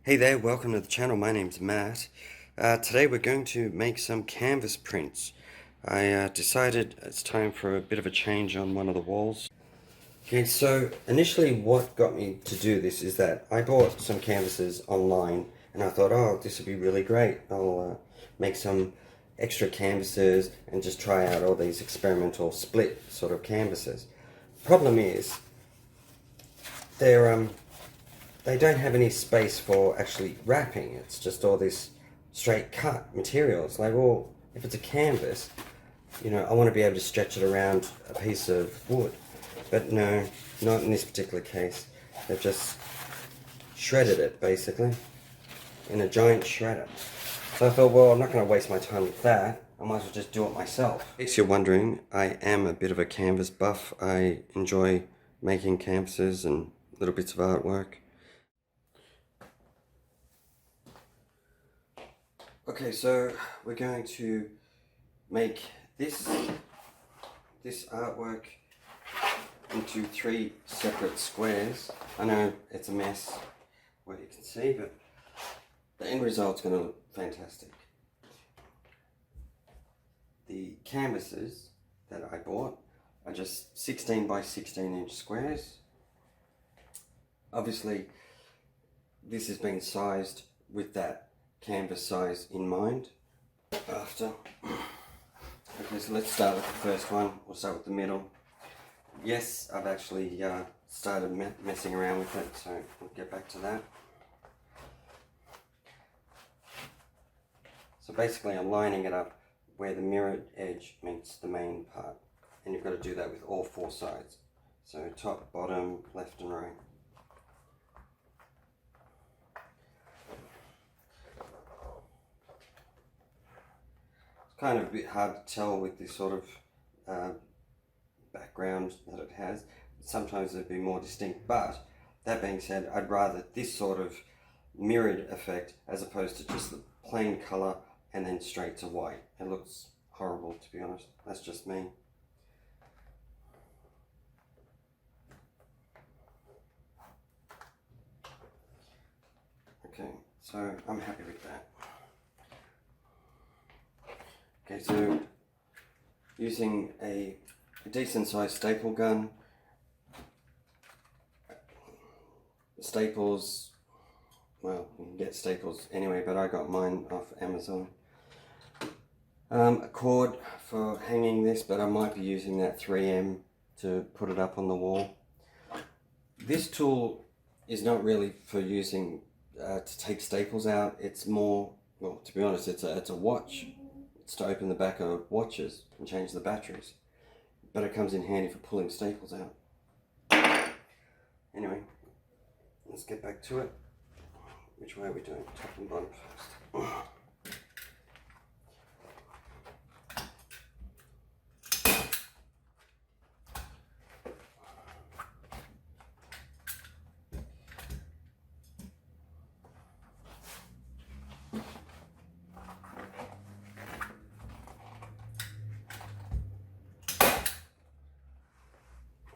Hey there, welcome to the channel. My name's Matt. Today we're going to make some canvas prints. I decided it's time for a bit of a change on one of the walls. Okay, so initially what got me to do this is that I bought some canvases online and I thought, oh, this would be really great. I'll make some extra canvases and just try out all these experimental split sort of canvases. Problem is, they don't have any space for actually wrapping. It's just all this straight cut materials. Like, well, if it's a canvas, I want to be able to stretch it around a piece of wood. But no, not in this particular case. They've just shredded it, basically, in a giant shredder. So I thought, well, I'm not going to waste my time with that. I might as well just do it myself. In case you're wondering, I am a bit of a canvas buff. I enjoy making canvases and little bits of artwork. Okay, so we're going to make this artwork into 3 separate squares. I know it's a mess, what you can see, but the end result's going to look fantastic. The canvases that I bought are just 16 by 16 inch squares. Obviously, this has been sized with that canvas size in mind. Okay, so let's start with the first one. We'll start with the middle. Yes, I've actually started messing around with it, so we'll get back to that. So basically I'm lining it up where the mirrored edge meets the main part, and you've got to do that with all 4 sides. So top, bottom, left and right. Kind of a bit hard to tell with this sort of background that it has. Sometimes it'd be more distinct, but that being said, I'd rather this sort of mirrored effect as opposed to just the plain color and then straight to white. It looks horrible, to be honest. That's just me. Okay, so I'm happy with that. Okay, so using a decent sized staple gun, staples, well, you can get staples anyway, but I got mine off Amazon. A cord for hanging this, but I might be using that 3M to put it up on the wall. This tool is not really for using to take staples out. It's more, well, to be honest, it's a watch. It's to open the back of watches and change the batteries, but it comes in handy for pulling staples out. Anyway, let's get back to it. Which way are we doing? Top and bottom first.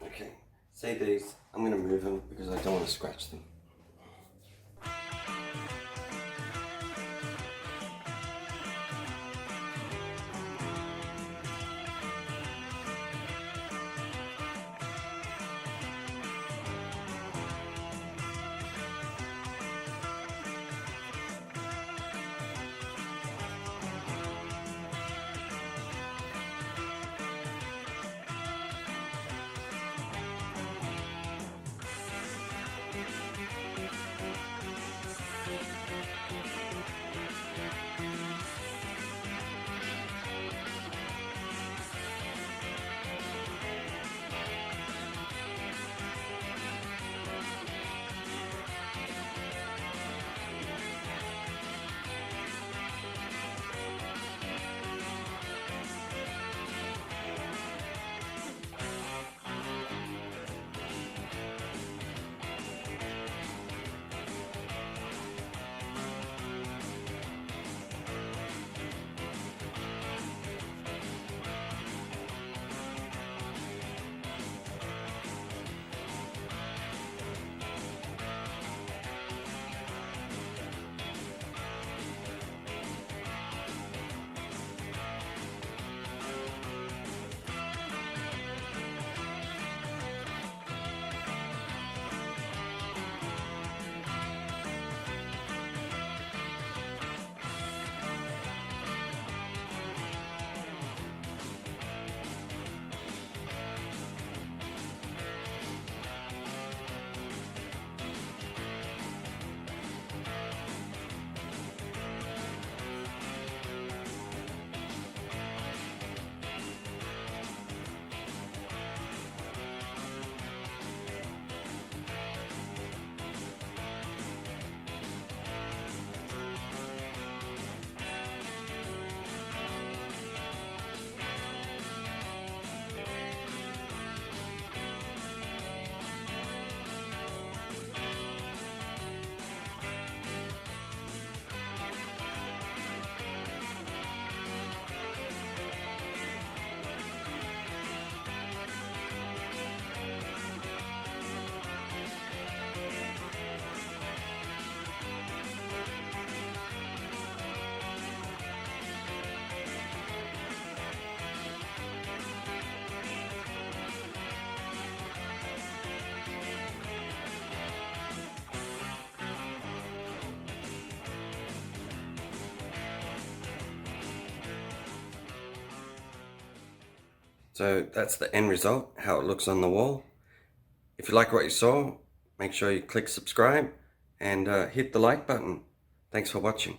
Okay, see these, I'm going to move them because I don't want to scratch them. So that's the end result, how it looks on the wall. If you like what you saw, make sure you click subscribe and hit the like button. Thanks for watching.